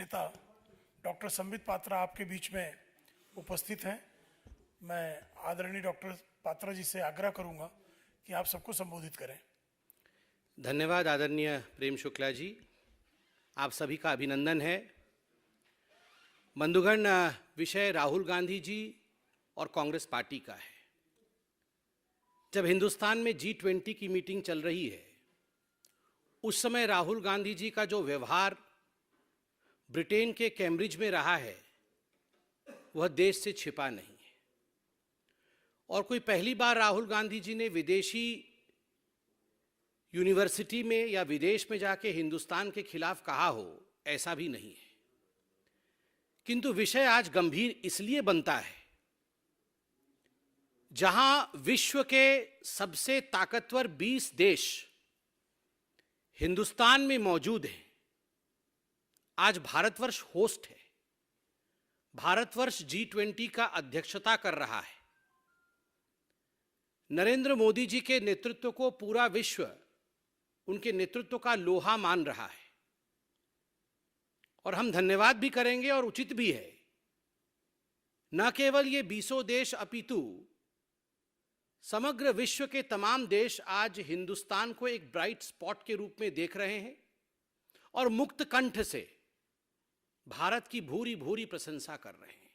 नेता डॉक्टर संबित पात्रा आपके बीच में उपस्थित हैं। मैं आदरणीय डॉक्टर पात्रा जी से आग्रह करूंगा कि आप सबको संबोधित करें। धन्यवाद आदरणीय प्रेम शुक्ला जी, आप सभी का अभिनंदन है। बंधुगण, विषय राहुल गांधी जी और कांग्रेस पार्टी का है। जब हिंदुस्तान में G20 की मीटिंग चल रही है, उस समय राहुल गांधी जी का जो व्यवहार ब्रिटेन के कैम्ब्रिज में रहा है, वह देश से छिपा नहीं है। और कोई पहली बार राहुल गांधी जी ने विदेशी यूनिवर्सिटी में या विदेश में जाके हिंदुस्तान के खिलाफ कहा हो, ऐसा भी नहीं है। किंतु विषय आज गंभीर इसलिए बनता है, जहां विश्व के सबसे ताकतवर 20 देश हिंदुस्तान में मौजूद हैं। आज भारतवर्ष होस्ट है, भारतवर्ष G20 का अध्यक्षता कर रहा है। नरेंद्र मोदी जी के नेतृत्व को पूरा विश्व उनके नेतृत्व का लोहा मान रहा है, और हम धन्यवाद भी करेंगे और उचित भी है। न केवल ये 20 देश अपितु समग्र विश्व के तमाम देश आज हिंदुस्तान को एक ब्राइट स्पॉट के रूप में देख रहे हैं और मुक्त कंठ से भारत की भूरी भूरी प्रशंसा कर रहे हैं।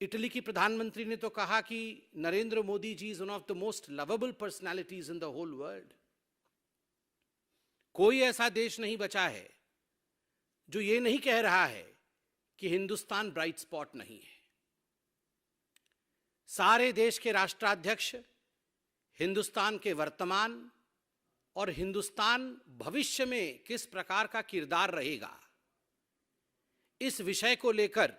इटली की प्रधानमंत्री ने तो कहा कि Narendra Modi ji is one of the most lovable personalities in the whole world. कोई ऐसा देश नहीं बचा है जो ये नहीं कह रहा है कि हिंदुस्तान ब्राइट स्पॉट नहीं है। सारे देश के राष्ट्राध्यक्ष हिंदुस्तान के वर्तमान और हिंदुस्तान भविष्य में किस प्रकार का किरदार रहेगा, इस विषय को लेकर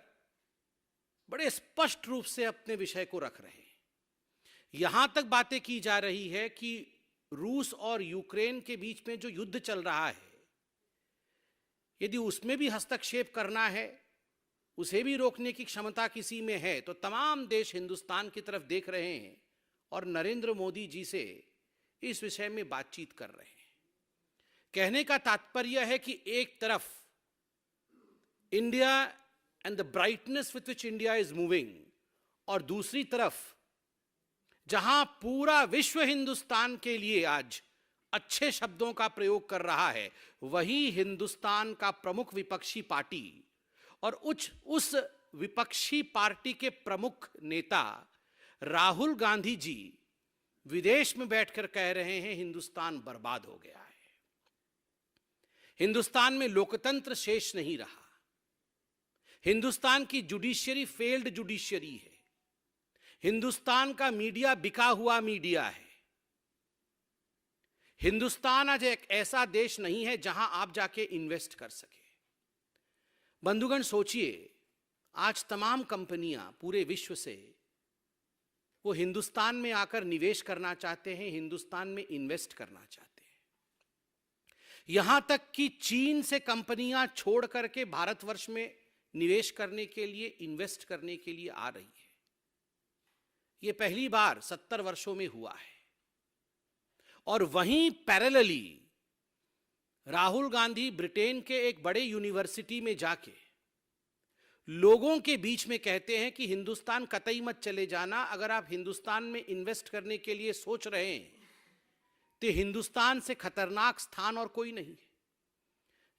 बड़े स्पष्ट रूप से अपने विषय को रख रहे हैं। यहां तक बातें की जा रही है कि रूस और यूक्रेन के बीच में जो युद्ध चल रहा है, यदि उसमें भी हस्तक्षेप करना है, उसे भी रोकने की क्षमता किसी में है, तो तमाम देश हिंदुस्तान की तरफ देख रहे हैं और नरेंद्र मोदी जी से इस विषय में बातचीत कर रहे हैं। कहने का तात्पर्य है कि एक तरफ India and the brightness with which India is moving, और दूसरी तरफ जहां पूरा विश्व हिंदुस्तान के लिए आज अच्छे शब्दों का प्रयोग कर रहा है, वही हिंदुस्तान का प्रमुख विपक्षी पार्टी और उस विपक्षी पार्टी के प्रमुख नेता राहुल गांधी जी विदेश में बैठकर कह रहे हैं हिंदुस्तान बर्बाद हो गया है, हिंदुस्तान में लोकतंत्र शेष नहीं रहा, हिंदुस्तान की जुडिशियरी फेल्ड जुडिशियरी है, हिंदुस्तान का मीडिया बिका हुआ मीडिया है, हिंदुस्तान आज एक ऐसा देश नहीं है जहां आप जाके इन्वेस्ट कर सके। बंधुगण, सोचिए, आज तमाम कंपनियां पूरे विश्व से वो हिंदुस्तान में आकर निवेश करना चाहते हैं, हिंदुस्तान में इन्वेस्ट करना चाहते हैं। यहां तक कि चीन से कंपनियां छोड़ करके भारतवर्ष में निवेश करने के लिए, इन्वेस्ट करने के लिए आ रही है। यह पहली बार 70 वर्षों में हुआ है। और वहीं पैरेलली राहुल गांधी ब्रिटेन के एक बड़े यूनिवर्सिटी में जाके लोगों के बीच में कहते हैं कि हिंदुस्तान कतई मत चले जाना, अगर आप हिंदुस्तान में इन्वेस्ट करने के लिए सोच रहे हैं तो हिंदुस्तान से खतरनाक स्थान और कोई नहीं है।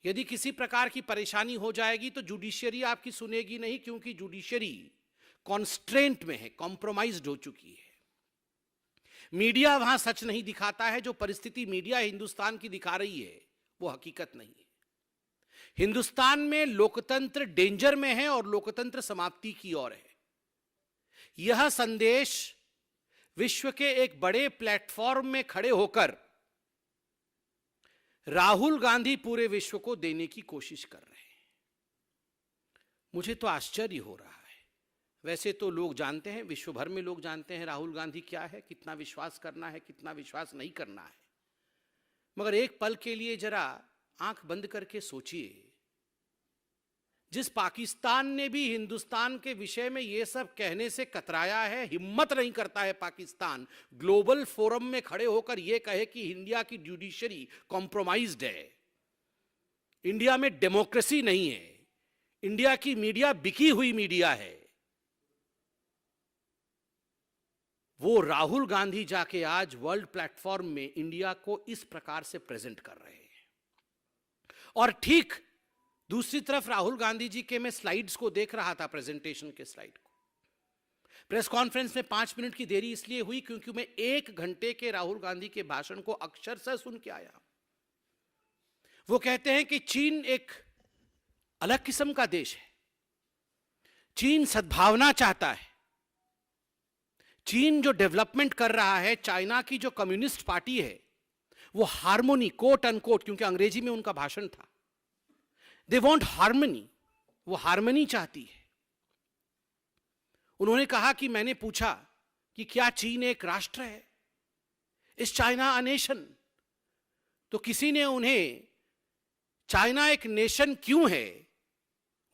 यदि किसी प्रकार की परेशानी हो जाएगी तो जुडिशियरी आपकी सुनेगी नहीं, क्योंकि जुडिशियरी कॉन्स्ट्रेंट में है, कॉम्प्रोमाइज्ड हो चुकी है। मीडिया वहां सच नहीं दिखाता है। जो परिस्थिति मीडिया हिंदुस्तान की दिखा रही है वो हकीकत नहीं है। हिंदुस्तान में लोकतंत्र डेंजर में है और लोकतंत्र समाप्ति की ओर है। यह संदेश विश्व के एक बड़े प्लेटफॉर्म में खड़े होकर राहुल गांधी पूरे विश्व को देने की कोशिश कर रहे हैं। मुझे तो आश्चर्य हो रहा है। वैसे तो लोग जानते हैं, विश्व भर में लोग जानते हैं राहुल गांधी क्या है, कितना विश्वास करना है, कितना विश्वास नहीं करना है। मगर एक पल के लिए जरा आंख बंद करके सोचिए, जिस पाकिस्तान ने भी हिंदुस्तान के विषय में यह सब कहने से कतराया है, हिम्मत नहीं करता है पाकिस्तान ग्लोबल फोरम में खड़े होकर यह कहे कि इंडिया की जुडिशरी कॉम्प्रोमाइज्ड है। इंडिया में डेमोक्रेसी नहीं है, इंडिया की मीडिया बिकी हुई मीडिया है, वो राहुल गांधी जाके आज वर्ल्ड प्लेटफॉर्म में इंडिया को इस प्रकार से प्रेजेंट कर रहे हैं। और ठीक दूसरी तरफ राहुल गांधी जी के मैं स्लाइड्स को देख रहा था, प्रेजेंटेशन के स्लाइड को। प्रेस कॉन्फ्रेंस में 5 मिनट की देरी इसलिए हुई क्योंकि मैं 1 घंटे के राहुल गांधी के भाषण को अक्षरशः सुन के आया। वो कहते हैं कि चीन एक अलग किस्म का देश है, चीन सद्भावना चाहता है, चीन जो डेवलपमेंट कर रहा है, चाइना की जो कम्युनिस्ट पार्टी है वो हार्मोनी, कोट अनकोट, क्योंकि अंग्रेजी में उनका भाषण था, दे वांट हार्मनी, वो हार्मनी चाहती है। उन्होंने कहा कि मैंने पूछा कि क्या चीन एक राष्ट्र है, इज चाइना अ नेशन? तो किसी ने उन्हें चाइना एक नेशन क्यों है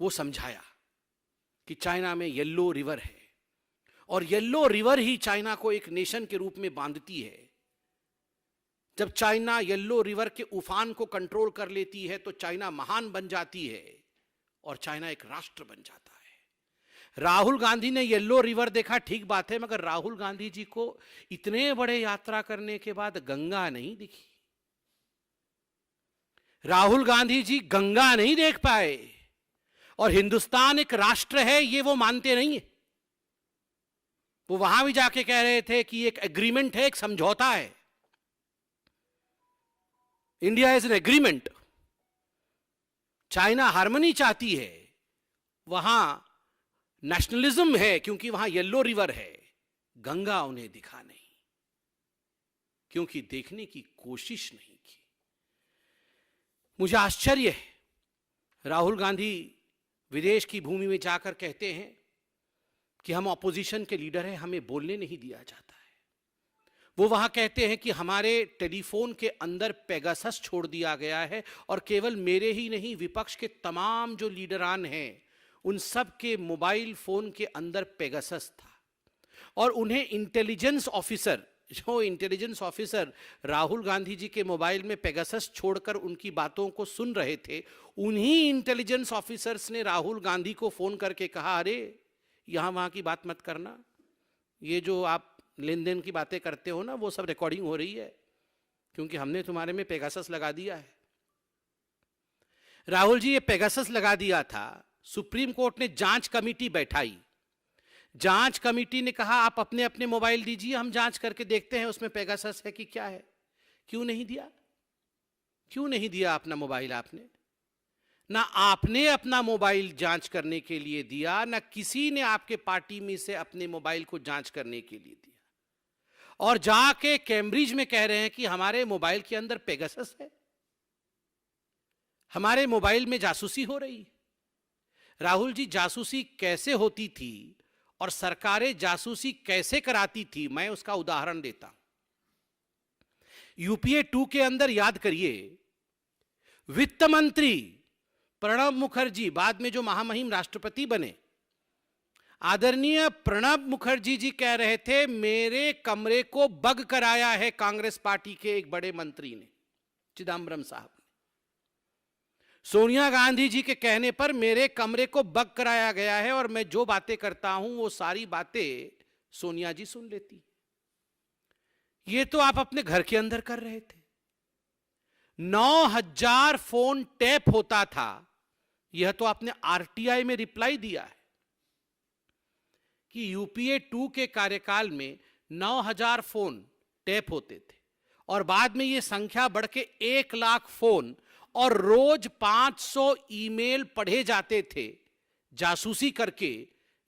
वो समझाया कि चाइना में येलो रिवर है और येलो रिवर ही चाइना को एक नेशन के रूप में बांधती है। जब चाइना येलो रिवर के उफान को कंट्रोल कर लेती है तो चाइना महान बन जाती है और चाइना एक राष्ट्र बन जाता है। राहुल गांधी ने येलो रिवर देखा, ठीक बात है, मगर राहुल गांधी जी को इतने बड़े यात्रा करने के बाद गंगा नहीं दिखी। राहुल गांधी जी गंगा नहीं देख पाए और हिंदुस्तान एक राष्ट्र है ये वो मानते नहीं है। वो वहां भी जाके कह रहे थे कि एक एग्रीमेंट है, एक समझौता है, India is an agreement. China harmony चाहती है, वहां नेशनलिज्म है क्योंकि वहां येलो रिवर है, गंगा उन्हें दिखा नहीं क्योंकि देखने की कोशिश नहीं की। मुझे आश्चर्य है, राहुल गांधी विदेश की भूमि में जाकर कहते हैं कि हम ऑपोजिशन के लीडर हैं, हमें बोलने नहीं दिया जाता है। वो वहां कहते हैं कि हमारे टेलीफोन के अंदर पेगासस छोड़ दिया गया है और केवल मेरे ही नहीं, विपक्ष के तमाम जो लीडरान हैं उन सब के मोबाइल फोन के अंदर पेगासस था और उन्हें इंटेलिजेंस ऑफिसर, जो इंटेलिजेंस ऑफिसर राहुल गांधी जी के मोबाइल में पेगासस छोड़कर उनकी बातों को सुन रहे थे, उन्हीं इंटेलिजेंस ऑफिसर्स ने राहुल गांधी को फोन करके कहा, अरे यहां वहां की बात मत करना, ये जो आप लेन देन की बातें करते हो ना वो सब रिकॉर्डिंग हो रही है क्योंकि हमने तुम्हारे में पेगासस लगा दिया है। राहुल जी, ये पेगासस लगा दिया था, सुप्रीम कोर्ट ने जांच कमेटी बैठाई, जांच कमेटी ने कहा आप अपने अपने मोबाइल दीजिए, हम जांच करके देखते हैं उसमें पेगासस है कि क्या है। क्यों नहीं दिया? क्यों नहीं दिया अपना मोबाइल? आपने ना आपने अपना मोबाइल जांच करने के लिए दिया, ना किसी ने आपके पार्टी में से अपने मोबाइल को जांच करने के लिए दिया, और जाके कैम्ब्रिज में कह रहे हैं कि हमारे मोबाइल के अंदर पेगासस है, हमारे मोबाइल में जासूसी हो रही है। राहुल जी, जासूसी कैसे होती थी और सरकारें जासूसी कैसे कराती थी, मैं उसका उदाहरण देता हूं। यूपीए 2 के अंदर याद करिए, वित्त मंत्री प्रणब मुखर्जी, बाद में जो महामहिम राष्ट्रपति बने, आदरणीय प्रणब मुखर्जी जी कह रहे थे मेरे कमरे को बग कराया है कांग्रेस पार्टी के एक बड़े मंत्री ने, चिदम्बरम साहब ने। सोनिया गांधी जी के कहने पर मेरे कमरे को बग कराया गया है और मैं जो बातें करता हूं वो सारी बातें सोनिया जी सुन लेती। ये तो आप अपने घर के अंदर कर रहे थे। 9000 फोन टैप होता था, यह तो आपने आरटीआई में रिप्लाई दिया है कि यूपीए 2 के कार्यकाल में 9000 फोन टैप होते थे और बाद में यह संख्या बढ़ के 1 लाख फोन और रोज 500 ईमेल पढ़े जाते थे जासूसी करके।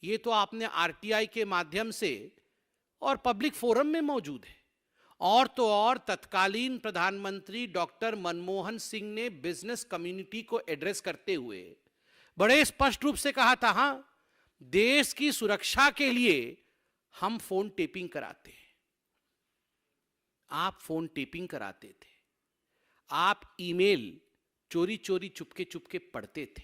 ये तो आपने आरटीआई के माध्यम से और पब्लिक फोरम में मौजूद है। और तो और तत्कालीन प्रधानमंत्री डॉक्टर मनमोहन सिंह ने बिजनेस कम्युनिटी को एड्रेस करते हुए बड़े स्पष्ट रूप से कहा था, हां, देश की सुरक्षा के लिए हम फोन टेपिंग कराते हैं। आप फोन टेपिंग कराते थे, आप ईमेल चोरी चोरी चुपके चुपके पढ़ते थे,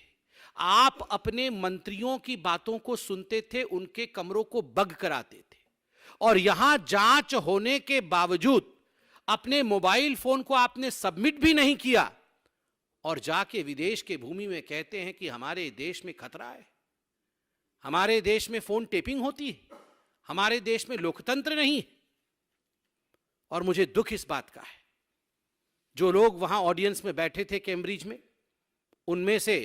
आप अपने मंत्रियों की बातों को सुनते थे, उनके कमरों को बग कराते थे, और यहां जांच होने के बावजूद अपने मोबाइल फोन को आपने सबमिट भी नहीं किया और जाके विदेश के भूमि में कहते हैं कि हमारे देश में खतरा है, हमारे देश में फोन टेपिंग होती है, हमारे देश में लोकतंत्र नहीं है। और मुझे दुख इस बात का है, जो लोग वहां ऑडियंस में बैठे थे कैम्ब्रिज में, उनमें से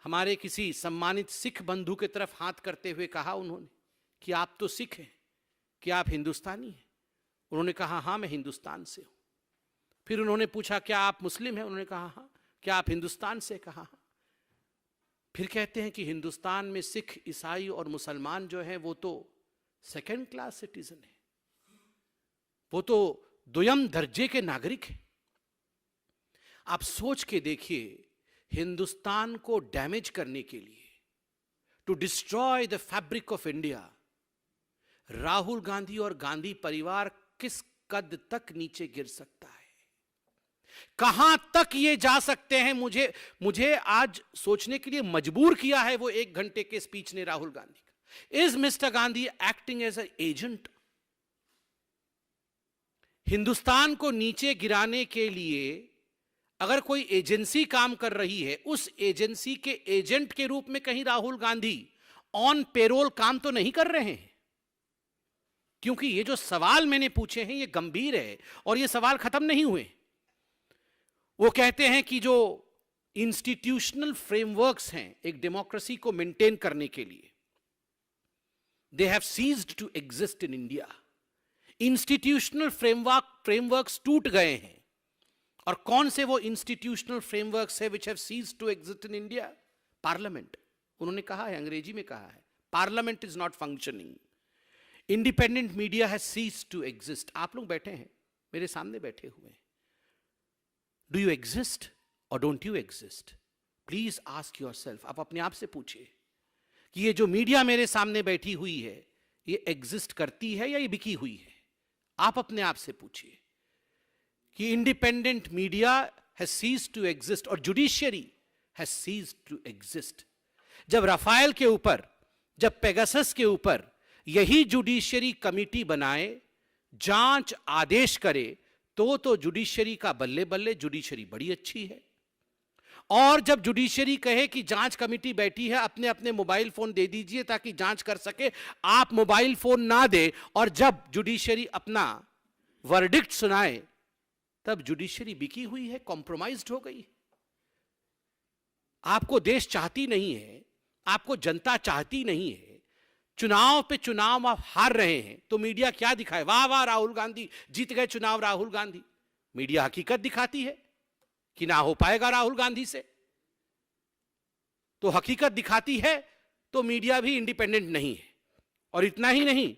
हमारे किसी सम्मानित सिख बंधु की तरफ हाथ करते हुए कहा उन्होंने कि आप तो सिख हैं, कि आप हिंदुस्तानी हैं? उन्होंने कहा हाँ मैं हिंदुस्तान से हूं। फिर उन्होंने पूछा क्या आप मुस्लिम हैं? उन्होंने कहा हाँ। क्या आप हिंदुस्तान से? कहा हाँ। फिर कहते हैं कि हिंदुस्तान में सिख, ईसाई और मुसलमान जो हैं वो तो सेकेंड क्लास सिटीजन है, वो तो द्वितीय दर्जे के नागरिक हैं। आप सोच के देखिए, हिंदुस्तान को डैमेज करने के लिए, to destroy the fabric of India, Rahul Gandhi और गांधी परिवार किस कद तक नीचे गिर सकता है, कहां तक ये जा सकते हैं। मुझे आज सोचने के लिए मजबूर किया है वो 1 घंटे के स्पीच ने राहुल गांधी का। Is mister Gandhi acting as a agent? Hindustan को नीचे गिराने के लिए अगर कोई एजेंसी काम कर रही है, उस एजेंसी के एजेंट के रूप में कहीं राहुल गांधी ऑन पेरोल काम तो नहीं कर रहे हैं? क्योंकि ये जो सवाल मैंने पूछे हैं ये गंभीर है और ये सवाल खत्म नहीं हुए। वो कहते हैं कि जो इंस्टीट्यूशनल फ्रेमवर्क्स हैं एक डेमोक्रेसी को मेंटेन करने के लिए, they have ceased to exist in India. Institutional frameworks टूट गए हैं। और कौन से वो इंस्टीट्यूशनल फ्रेमवर्क्स है which have ceased to exist in India? Parliament. उन्होंने कहा है, अंग्रेजी में कहा है, parliament is not functioning. Independent media has ceased to exist. आप लोग बैठे हैं, मेरे सामने बैठे हुए हैं। डू यू एग्जिस्ट और don't you exist? Please ask yourself. आप अपने आप से पूछिए कि ये जो मीडिया मेरे सामने बैठी हुई है ये एग्जिस्ट करती है या ये बिकी हुई है? आप अपने आप से पूछिए कि independent media has ceased to exist और judiciary has ceased to exist. जब राफेल के ऊपर, जब पेगासस के ऊपर यही जुडिशियरी कमिटी बनाए, जांच आदेश करे, तो जुडिशियरी का बल्ले बल्ले, जुडिशियरी बड़ी अच्छी है। और जब जुडिशियरी कहे कि जांच कमेटी बैठी है, अपने अपने मोबाइल फोन दे दीजिए ताकि जांच कर सके, आप मोबाइल फोन ना दे, और जब जुडिशियरी अपना वर्डिक्ट सुनाए तब जुडिशियरी बिकी हुई है, कॉम्प्रोमाइज्ड हो गई। आपको देश चाहती नहीं है, आपको जनता चाहती नहीं है, चुनाव पे चुनाव आप हार रहे हैं, तो मीडिया क्या दिखाए? वाह वाह राहुल गांधी जीत गए चुनाव, राहुल गांधी। मीडिया हकीकत दिखाती है कि ना हो पाएगा राहुल गांधी से। तो हकीकत दिखाती है तो मीडिया भी इंडिपेंडेंट नहीं है। और इतना ही नहीं,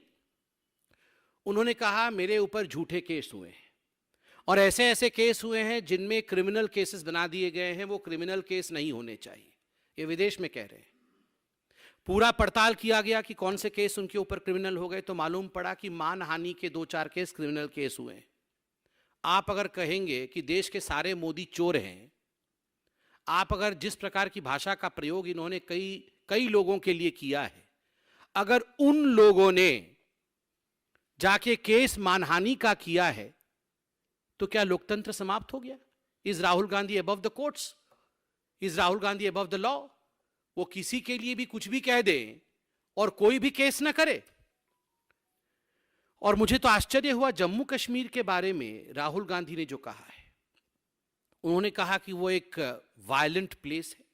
उन्होंने कहा मेरे ऊपर झूठे केस हुए हैं और ऐसे ऐसे केस हुए हैं जिनमें क्रिमिनल केसेस बना दिए गए हैं, वो क्रिमिनल केस नहीं होने चाहिए। ये विदेश में कह रहे हैं। पूरा पड़ताल किया गया कि कौन से केस उनके ऊपर क्रिमिनल हो गए, तो मालूम पड़ा कि मानहानि के 2-4 केस क्रिमिनल केस हुए हैं। आप अगर कहेंगे कि देश के सारे मोदी चोर हैं, आप अगर जिस प्रकार की भाषा का प्रयोग इन्होंने कई लोगों के लिए किया है, अगर उन लोगों ने जाके केस मानहानि का किया है तो क्या लोकतंत्र समाप्त हो गया? Is Rahul Gandhi above the courts? Is Rahul Gandhi above the law? वो किसी के लिए भी कुछ भी कह दे और कोई भी केस ना करे। और मुझे तो आश्चर्य हुआ जम्मू कश्मीर के बारे में राहुल गांधी ने जो कहा है। उन्होंने कहा कि वो एक वायलेंट प्लेस है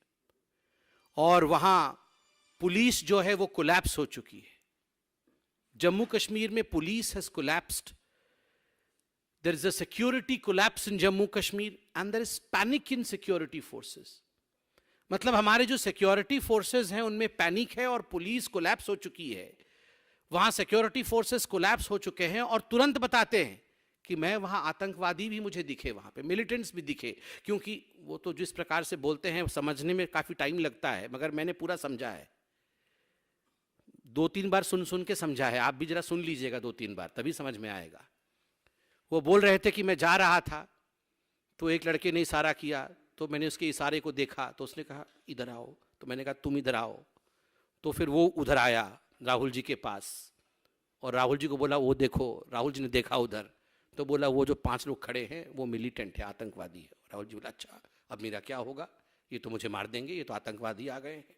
और वहां पुलिस जो है वो कोलैप्स हो चुकी है। जम्मू कश्मीर में police has collapsed. There is a security collapse in Jammu Kashmir and there is panic in security forces. मतलब हमारे जो सिक्योरिटी फोर्सेस हैं उनमें पैनिक है और पुलिस कोलैप्स हो चुकी है। वहां सिक्योरिटी फोर्सेस कोलैप्स हो चुके हैं और तुरंत बताते हैं कि मैं वहां आतंकवादी भी मुझे दिखे, वहां पे मिलिटेंट्स भी दिखे, क्योंकि वो तो जिस प्रकार से बोलते हैं समझने में काफी टाइम लगता है, मगर मैंने पूरा समझा है। 2-3 बार सुन के समझा है। आप भी जरा सुन लीजिएगा 2-3 बार, तभी समझ में आएगा। वो बोल रहे थे कि मैं जा रहा था तो एक लड़के ने इशारा किया, तो मैंने उसके इशारे को देखा, तो उसने कहा इधर आओ, तो मैंने कहा तुम इधर आओ, तो फिर वो उधर आया राहुल जी के पास और राहुल जी को बोला वो देखो। राहुल जी ने देखा उधर, तो बोला वो जो 5 लोग खड़े हैं वो मिलिटेंट है, आतंकवादी है। राहुल जी बोला अच्छा अब मेरा क्या होगा, ये तो मुझे मार देंगे, ये तो आतंकवादी आ गए हैं।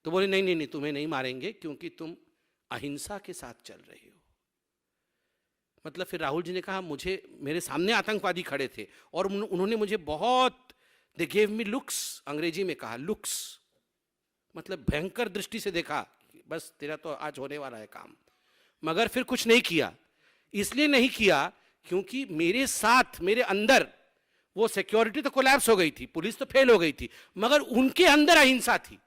तो बोले नहीं नहीं नहीं, तुम्हें नहीं मारेंगे क्योंकि तुम अहिंसा के साथ चल रहे हो। मतलब फिर राहुल जी ने कहा, मुझे, मेरे सामने आतंकवादी खड़े थे और उन्होंने मुझे बहुत, दे गेव मी लुक्स, अंग्रेजी में कहा लुक्स, मतलब भयंकर दृष्टि से देखा, बस तेरा तो आज होने वाला है काम। मगर फिर कुछ नहीं किया। इसलिए नहीं किया क्योंकि मेरे साथ, मेरे अंदर वो सिक्योरिटी तो कोलैप्स हो गई थी, पुलिस तो फेल हो गई थी, मगर उनके अंदर अहिंसा थी।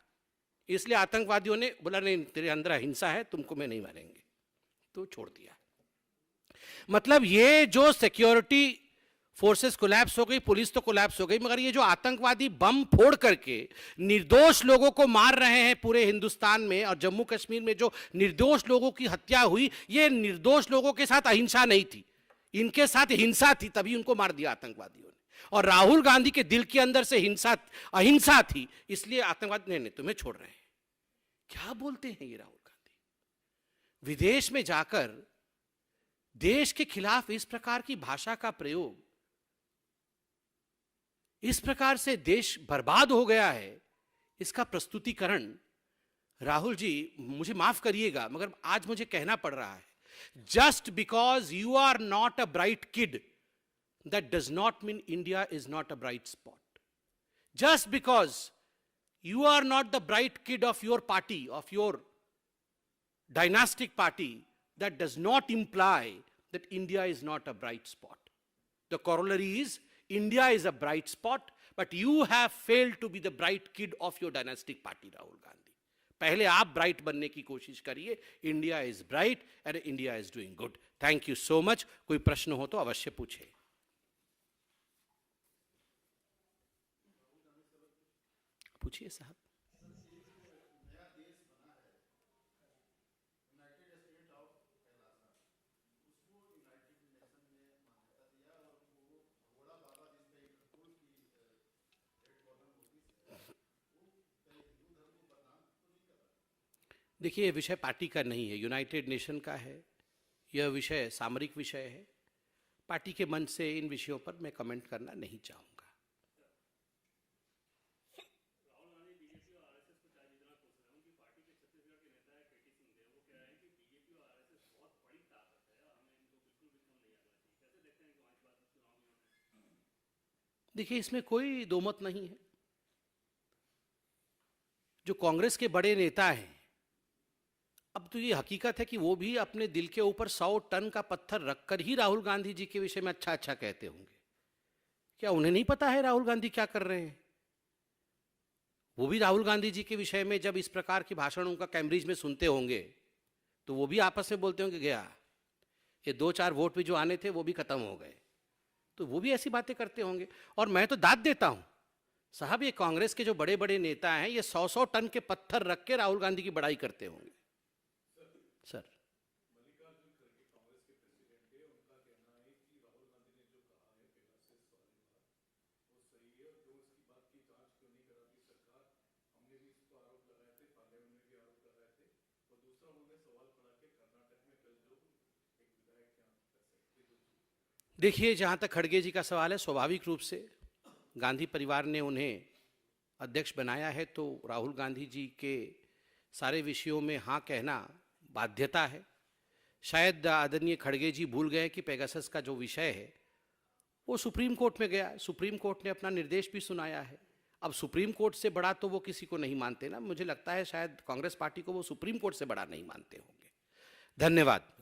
इसलिए आतंकवादियों ने बोला नहीं, तेरे अंदर अहिंसा है, तुमको मैं नहीं मारेंगे, तो छोड़ दिया। मतलब ये जो सिक्योरिटी फोर्सेस कोलैप्स हो गई, पुलिस तो कोलैप्स हो गई, मगर ये जो आतंकवादी बम फोड़ करके निर्दोष लोगों को मार रहे हैं पूरे हिंदुस्तान में, और जम्मू कश्मीर में जो निर्दोष लोगों की हत्या हुई, ये निर्दोष लोगों के साथ अहिंसा नहीं थी, इनके साथ हिंसा थी, तभी उनको मार दिया आतंकवादियों ने। और राहुल गांधी के दिल के अंदर से हिंसा, अहिंसा थी, इसलिए आतंकवादी नहीं नहीं तुम्हें छोड़ रहे हैं। क्या बोलते हैं ये राहुल गांधी? विदेश में जाकर देश के खिलाफ इस प्रकार की भाषा का प्रयोग, इस प्रकार से देश बर्बाद हो गया है, इसका प्रस्तुतिकरण राहुल जी, मुझे माफ करिएगा मगर आज मुझे कहना पड़ रहा है, just because you are not a bright kid, that does not mean India is not a bright spot. Just because you are not the bright kid of your party, of your dynastic party, that does not imply that India is not a bright spot. The corollary is India is a bright spot, but you have failed to be the bright kid of your dynastic party, Rahul Gandhi. पहले आप bright बनने की कोशिश करिए। India is bright and India is doing good. Thank you so much. कोई प्रश्न हो तो अवश्य पूछे। पूछिए साहब। देखिए, यह विषय पार्टी का नहीं है, यूनाइटेड नेशन का है। यह विषय सामरिक विषय है। पार्टी के मन से इन विषयों पर मैं कमेंट करना नहीं चाहूंगा। देखिए, इसमें कोई दो मत नहीं है। जो कांग्रेस के बड़े नेता हैं, अब तो ये हकीकत है कि वो भी अपने दिल के ऊपर 100 टन का पत्थर रखकर ही राहुल गांधी जी के विषय में अच्छा अच्छा कहते होंगे। क्या उन्हें नहीं पता है राहुल गांधी क्या कर रहे हैं? वो भी राहुल गांधी जी के विषय में जब इस प्रकार के भाषण उनका कैम्ब्रिज में सुनते होंगे तो वो भी आपस में बोलते होंगे, गया ये 2-4 वोट भी जो आने थे वो भी खत्म हो गए। तो वो भी ऐसी बातें करते होंगे। और मैं तो दाद देता हूं साहब, ये कांग्रेस के जो बड़े बड़े नेता हैं, ये 100-100 टन के पत्थर रख के राहुल गांधी की बड़ाई करते होंगे। सर, देखिए, जहां तक खड़गे जी का सवाल है, स्वाभाविक रूप से गांधी परिवार ने उन्हें अध्यक्ष बनाया है, तो राहुल गांधी जी के सारे विषयों में हाँ कहना बाध्यता है। शायद आदरणीय खड़गे जी भूल गए कि पेगासस का जो विषय है वो सुप्रीम कोर्ट में गया। सुप्रीम कोर्ट ने अपना निर्देश भी सुनाया है। अब सुप्रीम कोर्ट से बड़ा तो वो किसी को नहीं मानते ना। मुझे लगता है शायद कांग्रेस पार्टी को वो सुप्रीम कोर्ट से बड़ा नहीं मानते होंगे। धन्यवाद।